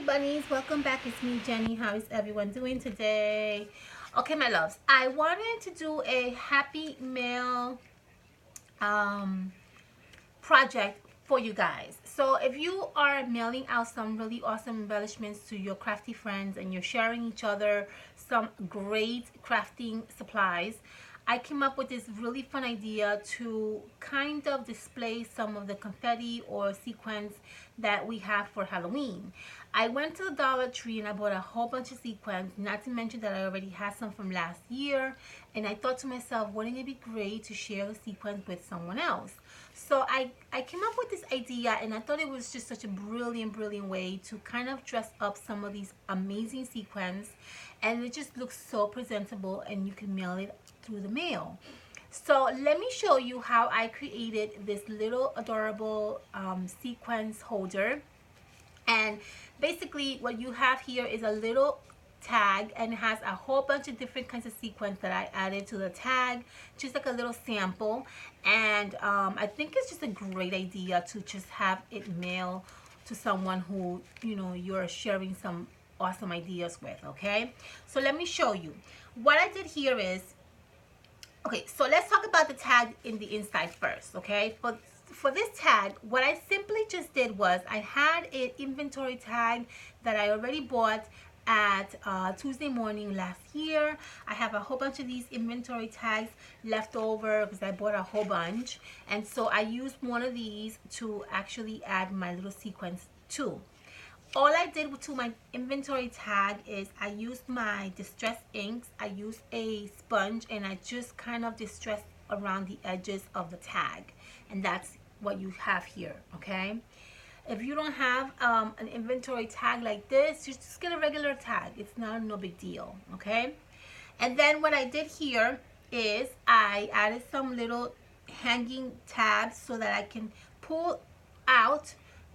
my bunnies, welcome back. It's me, Jenny. How is everyone doing today? Okay, my loves, I wanted to do a happy mail project for you guys. So if you are mailing out some really awesome embellishments to your crafty friends and you're sharing each other some great crafting supplies, I came up with this really fun idea to kind of display some of the confetti or sequins that we have for Halloween. I went to the Dollar Tree and I bought a whole bunch of sequins, not to mention that I already had some from last year, and I thought to myself, wouldn't it be great to share the sequins with someone else? So I came up with this idea, and I thought it was just such a brilliant way to kind of dress up some of these amazing sequins, and it just looks so presentable, and you can mail it through the mail. So let me show you how I created this little adorable sequins holder. And basically what you have here is a little tag, and it has a whole bunch of different kinds of sequins that I added to the tag, just like a little sample. And I think it's just a great idea to just have it mail to someone who, you know, you're sharing some awesome ideas with. Okay, so let me show you what I did here is, okay, so let's talk about the tag in the inside first. Okay, for this tag, what I simply just did was I had an inventory tag that I already bought at Tuesday morning last year. I have a whole bunch of these inventory tags left over because I bought a whole bunch, and so I used one of these to actually add my little sequins to. All I did to my inventory tag is I used my distressed inks. I used a sponge and I just kind of distressed around the edges of the tag, and that's what you have here. Okay, if you don't have an inventory tag like this, just get a regular tag. It's not no big deal. Okay, and then what I did here is I added some little hanging tabs so that I can pull out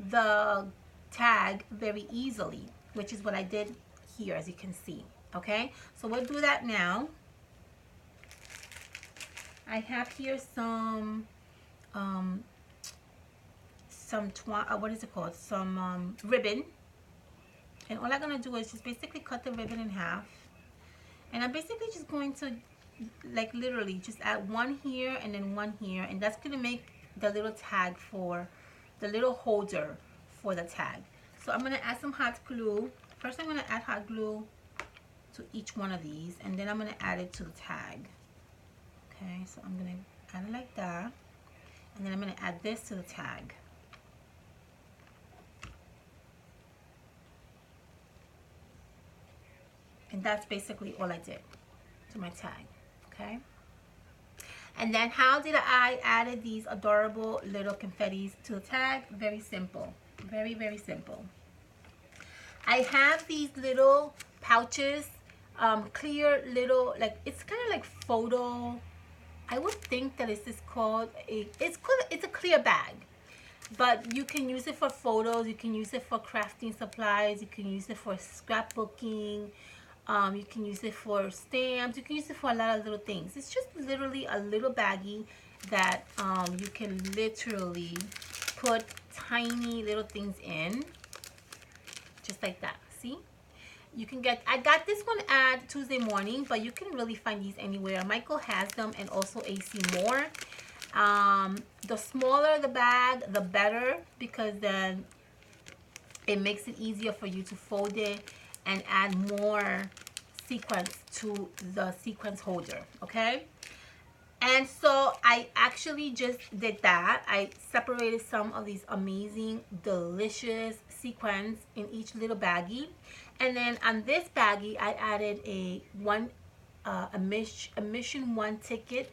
the tag very easily, which is what I did here, as you can see. Okay, so we'll do that now. I have here some what is it called, some ribbon, and all I'm gonna do is just basically cut the ribbon in half, and I'm basically just going to, like, literally just add one here and then one here, and that's gonna make the little tag for the little holder for the tag. So I'm gonna add some hot glue. First I'm gonna add hot glue to each one of these, and then I'm gonna add it to the tag. Okay, so I'm gonna add it like that, and then I'm gonna add this to the tag. And that's basically all I did to my tag. Okay, and then how did I added these adorable little confettis to the tag? Very simple, very simple. I have these little pouches, clear little, like, it's kind of like photo, I would think that this is called it's a clear bag, but you can use it for photos, you can use it for crafting supplies, you can use it for scrapbooking, you can use it for stamps, you can use it for a lot of little things. It's just literally a little baggie that you can literally put tiny little things in, just like that. See, you can get, I got this one at Tuesday morning, but you can really find these anywhere. Michael has them, and also AC Moore. The smaller the bag, the better, because then it makes it easier for you to fold it and add more sequins to the sequins holder. Okay, and so I actually just did that. I separated some of these amazing, delicious sequins in each little baggie, and then on this baggie I added a mission 1 ticket,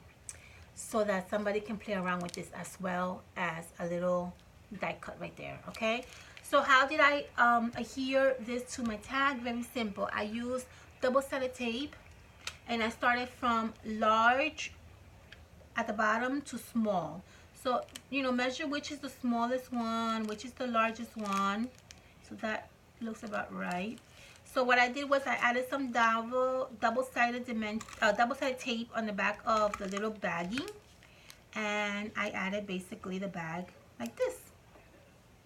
so that somebody can play around with this, as well as a little die cut right there. Okay, so how did I adhere this to my tag? Very simple. I used double-sided tape, and I started from large at the bottom to small. So, you know, measure which is the smallest one, which is the largest one. So that looks about right. So what I did was I added some double-sided tape on the back of the little baggie, and I added basically the bag like this.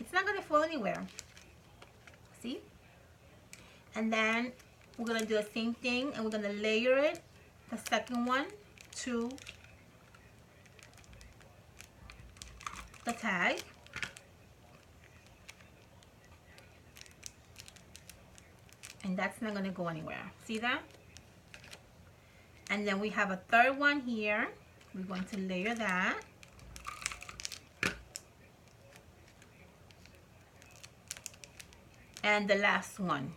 It's not going to fall anywhere. See? And then we're gonna do the same thing, and we're gonna layer it, the second one, to the tag. And that's not gonna go anywhere. See that? And then we have a third one here. We're going to layer that. And the last one.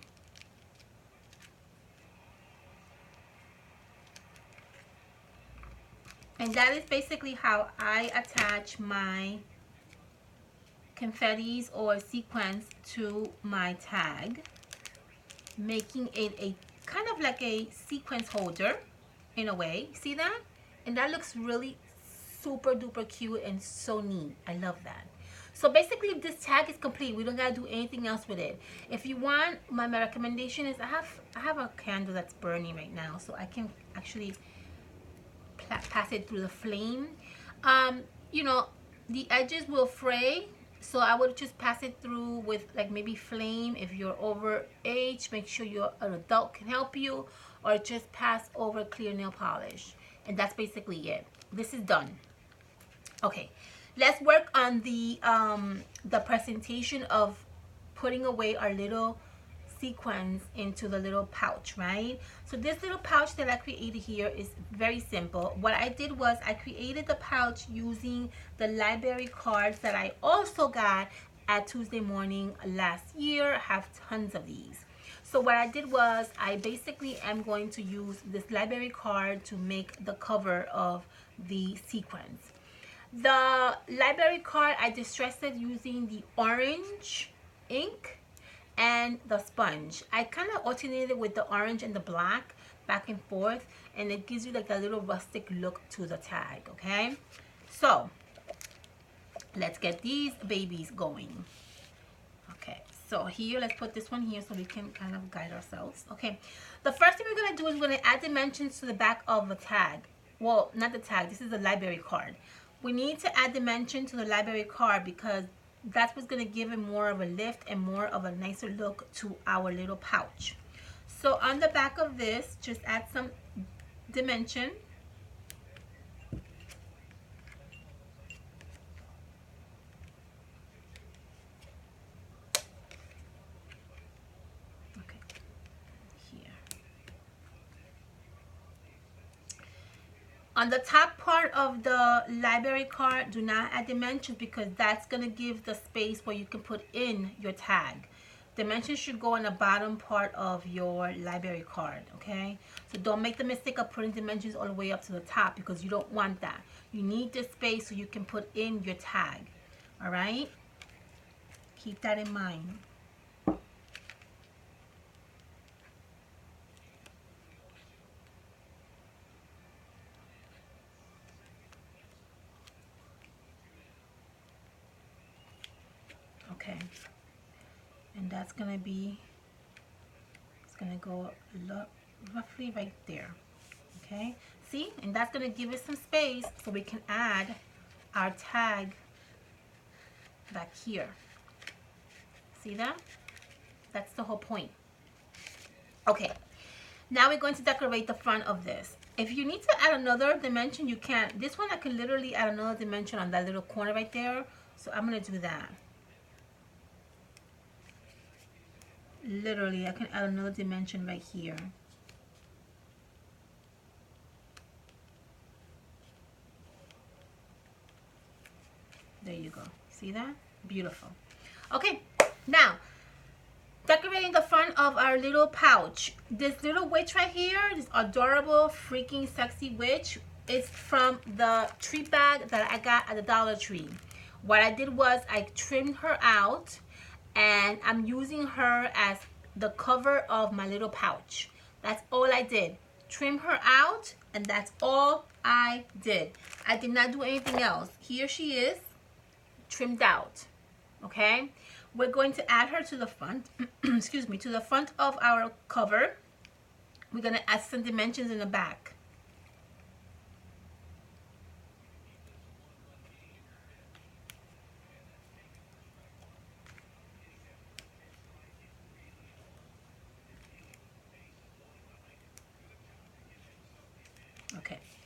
And that is basically how I attach my confettis or sequins to my tag, making it a kind of like a sequence holder in a way. See that? And that looks really super duper cute and so neat. I love that. So basically this tag is complete. We don't gotta do anything else with it. If you want, my recommendation is I have a candle that's burning right now, so I can actually pass it through the flame. You know, the edges will fray, so I would just pass it through with like maybe flame. If you're over age, make sure you're an adult can help you, or just pass over clear nail polish. And that's basically it. This is done. Okay, let's work on the presentation of putting away our little sequins into the little pouch, right? So this little pouch that I created here is very simple. What I did was I created the pouch using the library cards that I also got at Tuesday Morning last year. I have tons of these. So what I did was I basically am going to use this library card to make the cover of the sequins. The library card, I distressed it using the orange ink and the sponge. I kind of alternated with the orange and the black back and forth, and it gives you like a little rustic look to the tag. Okay, so let's get these babies going. Okay, so here, let's put this one here so we can kind of guide ourselves. Okay, the first thing we're going to do is we're going to add dimensions to the back of the tag. Well, not the tag, this is the library card. We need to add dimension to the library card because that's what's going to give it more of a lift and more of a nicer look to our little pouch. So on the back of this, just add some dimension. Okay, here. On the top part of the library card, do not add dimensions because that's going to give the space where you can put in your tag. Dimensions should go on the bottom part of your library card, okay? So don't make the mistake of putting dimensions all the way up to the top because you don't want that. You need this space so you can put in your tag, all right? Keep that in mind. Okay, and that's gonna be, it's gonna go roughly right there. Okay, see, and that's gonna give us some space so we can add our tag back here. See that? That's the whole point. Okay, now we're going to decorate the front of this. If you need to add another dimension, you can. This one I can literally add another dimension on that little corner right there, so I'm gonna do that. Literally, I can add another dimension right here. There you go. See that? Beautiful. Okay, now decorating the front of our little pouch. This little witch right here, this adorable freaking sexy witch, is from the treat bag that I got at the Dollar Tree. What I did was I trimmed her out, and I'm using her as the cover of my little pouch. That's all I did. Trim her out, and that's all I did. I did not do anything else. Here she is, trimmed out. Okay, we're going to add her to the front excuse me, to the front of our cover. We're going to add some dimensions in the back.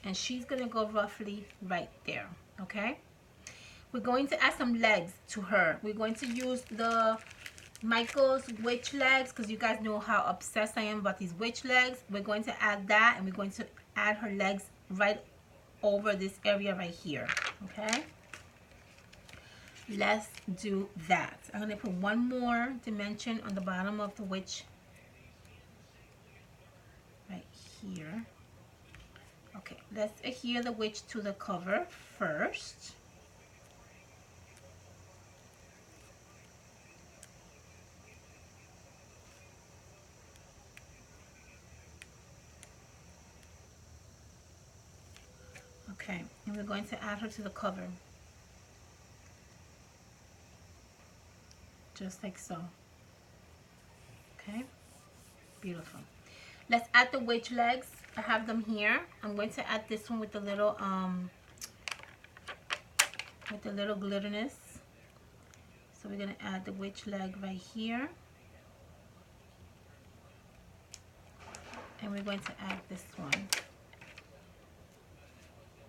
and she's gonna go roughly right there. Okay, we're going to add some legs to her. We're going to use the Michael's witch legs, because you guys know how obsessed I am about these witch legs. We're going to add that, and we're going to add her legs right over this area right here. Okay, let's do that. I'm going to put one more dimension on the bottom of the witch right here. Okay, let's adhere the witch to the cover first. Okay, and we're going to add her to the cover. Just like so. Okay, beautiful. Let's add the witch legs. I have them here. I'm going to add this one with the little glitterness. So we're going to add the witch leg right here. And we're going to add this one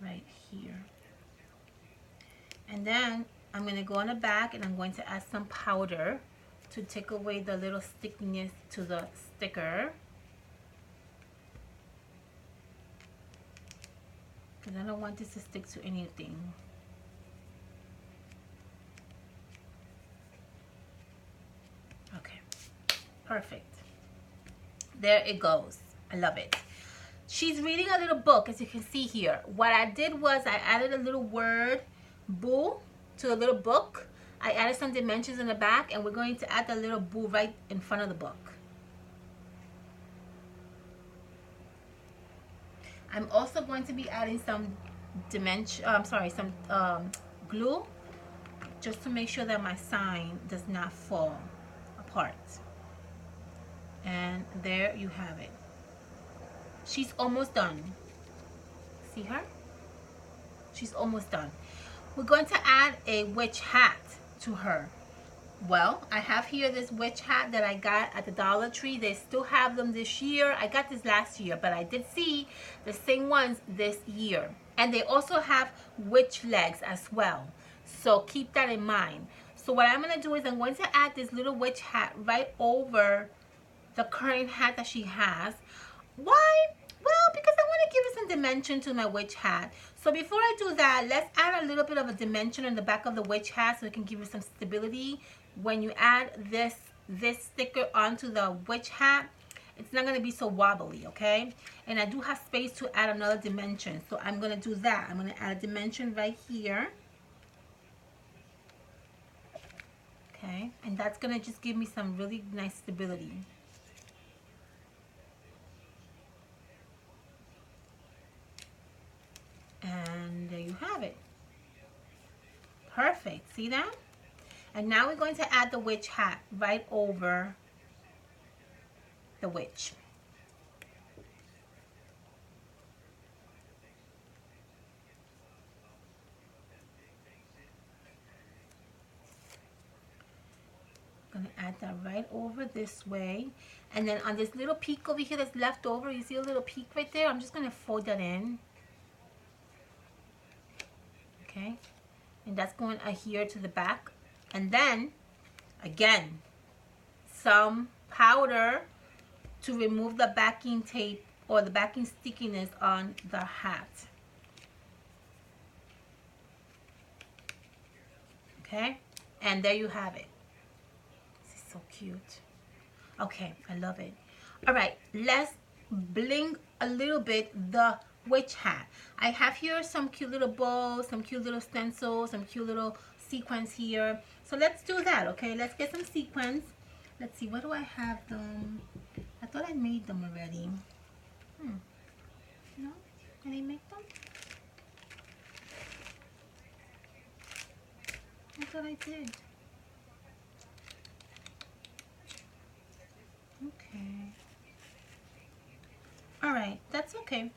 right here. And then I'm going to go on the back and I'm going to add some powder to take away the little stickiness to the sticker. Because I don't want this to stick to anything. Okay, perfect. There it goes. I love it. She's reading a little book, as you can see here. What I did was I added a little word, boo, to the little book. I added some dimensions in the back, and we're going to add the little boo right in front of the book. I'm also going to be adding some glue, just to make sure that my sign does not fall apart. And there you have it. She's almost done. See her? She's almost done. We're going to add a witch hat to her. Well, I have here this witch hat that I got at the Dollar Tree. They still have them this year. I got this last year, but I did see the same ones this year. And they also have witch legs as well. So keep that in mind. So what I'm going to do is I'm going to add this little witch hat right over the current hat that she has. Why? Well, because I want to give it some dimension to my witch hat. So before I do that, let's add a little bit of a dimension on the back of the witch hat so it can give you some stability. When you add this sticker onto the witch hat, it's not going to be so wobbly, okay? And I do have space to add another dimension, so I'm going to do that. I'm going to add a dimension right here. Okay, and that's going to just give me some really nice stability. And there you have it. Perfect. See that? And now we're going to add the witch hat right over the witch. I'm going to add that right over this way. And then on this little peak over here that's left over, you see a little peak right there? I'm just going to fold that in. Okay, and that's going to adhere to the back. And then again, some powder to remove the backing tape or the backing stickiness on the hat. Okay, and there you have it. This is so cute. Okay, I love it. All right, let's bling a little bit the witch hat. I have here some cute little bows, some cute little stencils, some cute little sequins here. So let's do that, okay? Let's get some sequins. Let's see, where do I have them? I thought I made them already. No? Did I make them? I thought I did. Okay. Alright, that's okay.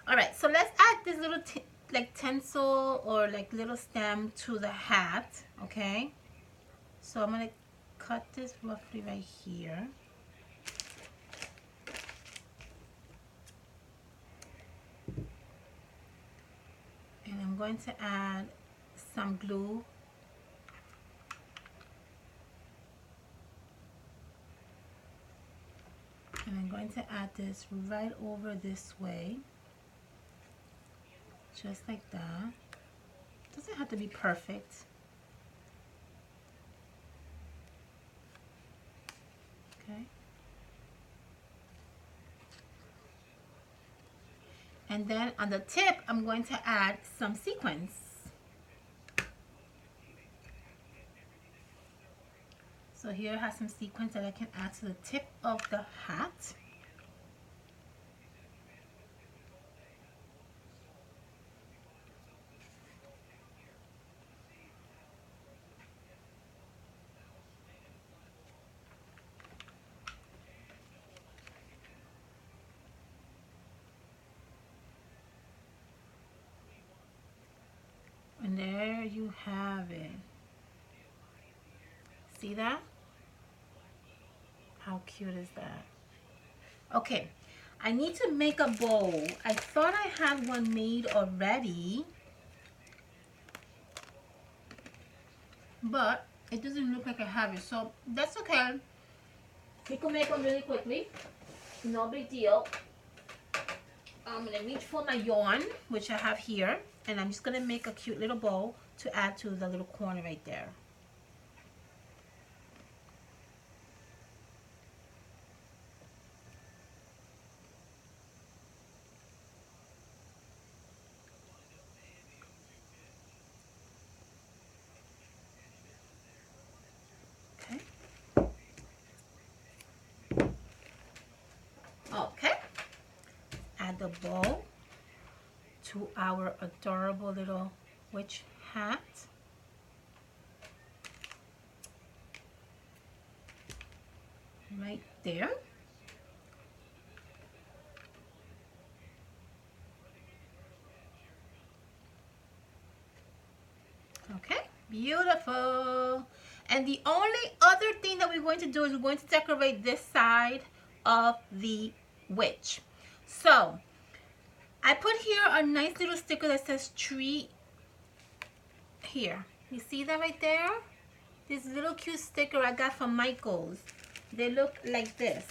Alright, so let's add this little like tinsel or like little stem to the hat, okay? So I'm going to cut this roughly right here. going to add some glue. And I'm going to add this right over this way. Just like that. Doesn't have to be perfect. Okay. And then on the tip, I'm going to add some sequins. So here I have some sequins that I can add to the tip of the hat. And there you have it. See that? How cute is that? Okay, I need to make a bow. I thought I had one made already, but it doesn't look like I have it, so that's okay. We can make one really quickly. No big deal. I'm gonna reach for my yarn, which I have here, and I'm just gonna make a cute little bow to add to the little corner right there. Okay. Okay. Add the bow to our adorable little witch hat. Right there. Okay, beautiful. And the only other thing that we're going to do is we're going to decorate this side of the witch. So I put here a nice little sticker that says tree here. You see that right there? This little cute sticker I got from Michael's. They look like this.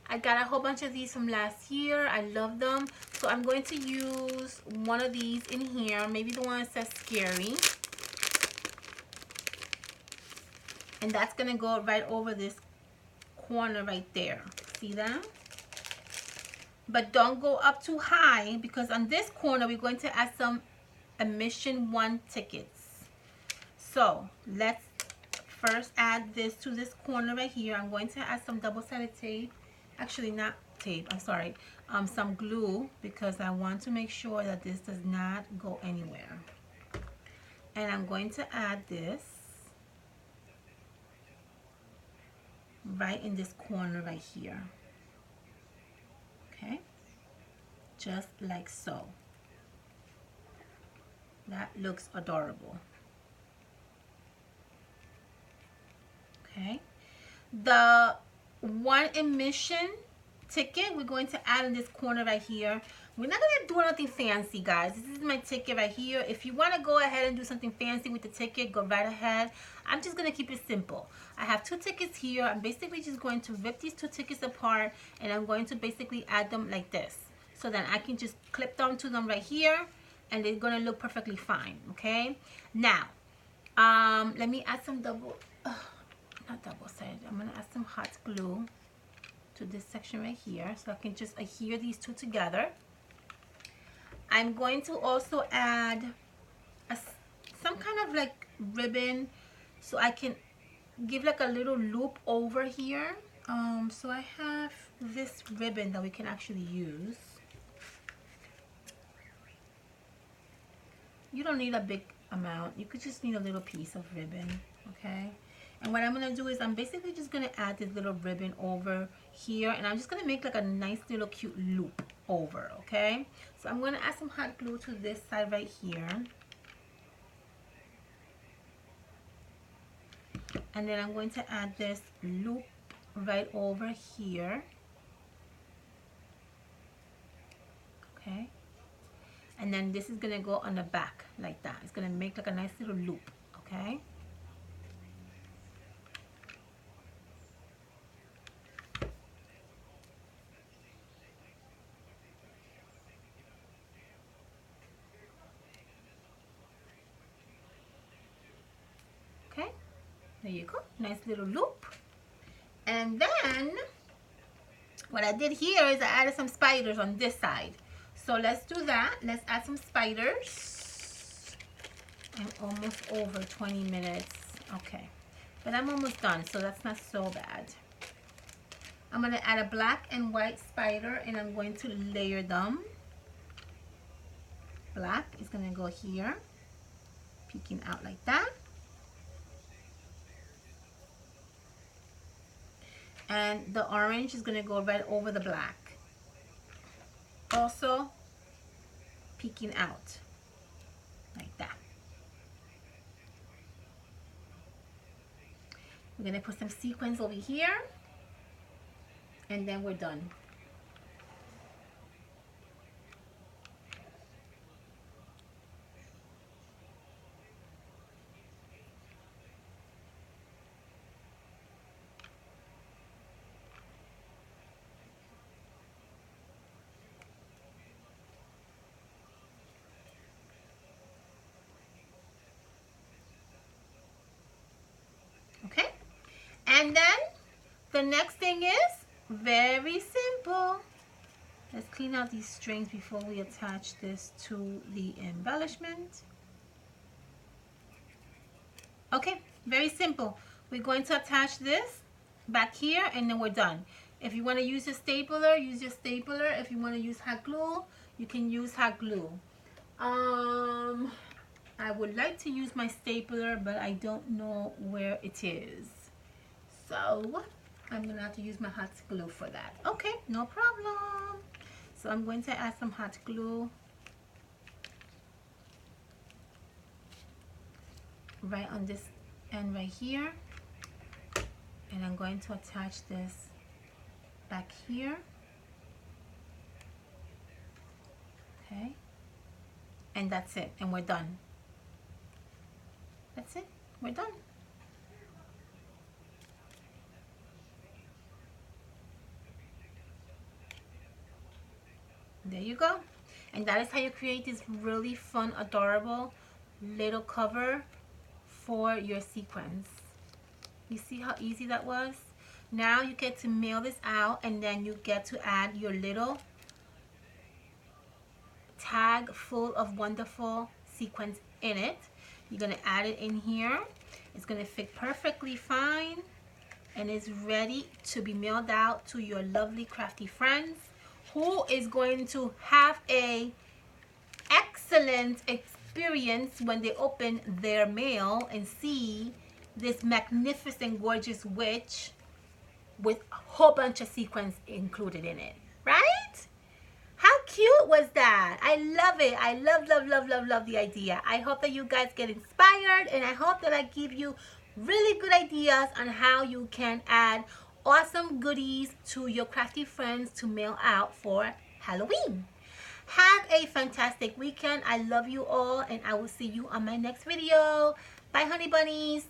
I got a whole bunch of these from last year. I love them. So I'm going to use one of these in here. Maybe the one that says scary. And that's going to go right over this corner right there. See that? But don't go up too high, because on this corner we're going to add some Admission 1 tickets. So let's first add this to this corner right here. I'm going to add some double-sided tape. Actually, not tape, I'm sorry. Some glue, because I want to make sure that this does not go anywhere. And I'm going to add this right in this corner right here. Okay, just like so. That looks adorable. Okay, the one admission ticket we're going to add in this corner right here. We're not going to do anything fancy, guys. This is my ticket right here. If you want to go ahead and do something fancy with the ticket, go right ahead. I'm just going to keep it simple. I have 2 tickets here. I'm basically just going to rip these 2 tickets apart, and I'm going to basically add them like this, so that I can just clip them to them right here, and they're going to look perfectly fine. Okay, now let me add some not double-sided. I'm going to add some hot glue to this section right here, so I can just adhere these 2 together. I'm going to also add some kind of like ribbon, so I can give like a little loop over here. So I have this ribbon that we can actually use. You don't need a big amount. You could just need a little piece of ribbon, okay? And what I'm going to do is I'm basically just going to add this little ribbon over here, and I'm just going to make like a nice little cute loop over, okay? So I'm going to add some hot glue to this side right here. And then I'm going to add this loop right over here. Okay? And then this is gonna go on the back like that. It's gonna make like a nice little loop, okay? Okay, there you go, nice little loop. And then what I did here is I added some spiders on this side. So let's do that. Let's add some spiders. I'm almost over 20 minutes. Okay, but I'm almost done, so that's not so bad. I'm going to add a black and white spider, and I'm going to layer them. Black is going to go here, peeking out like that. And the orange is going to go right over the black. Also peeking out like that. We're going to put some sequins over here, and then we're done. Okay, and then the next thing is very simple. Let's clean out these strings before we attach this to the embellishment. Okay, very simple. We're going to attach this back here, and then we're done. If you want to use a stapler, use your stapler. If you want to use hot glue, you can use hot glue. I would like to use my stapler, but I don't know where it is. So I'm gonna have to use my hot glue for that. Okay, no problem. So I'm going to add some hot glue right on this end right here, and I'm going to attach this back here. Okay, and that's it, and we're done. That's it, we're done. There you go. And that is how you create this really fun, adorable little cover for your sequins. You see how easy that was? Now you get to mail this out, and then you get to add your little tag full of wonderful sequins in it. You're going to add it in here. It's going to fit perfectly fine, and it's ready to be mailed out to your lovely crafty friends, who is going to have a excellent experience when they open their mail and see this magnificent, gorgeous witch with a whole bunch of sequins included in it, right? How cute was that? I love it. I love the idea. I hope that you guys get inspired, and I hope that I give you really good ideas on how you can add awesome goodies to your crafty friends to mail out for Halloween. Have a fantastic weekend. I love you all, and I will see you on my next video. Bye, honey bunnies.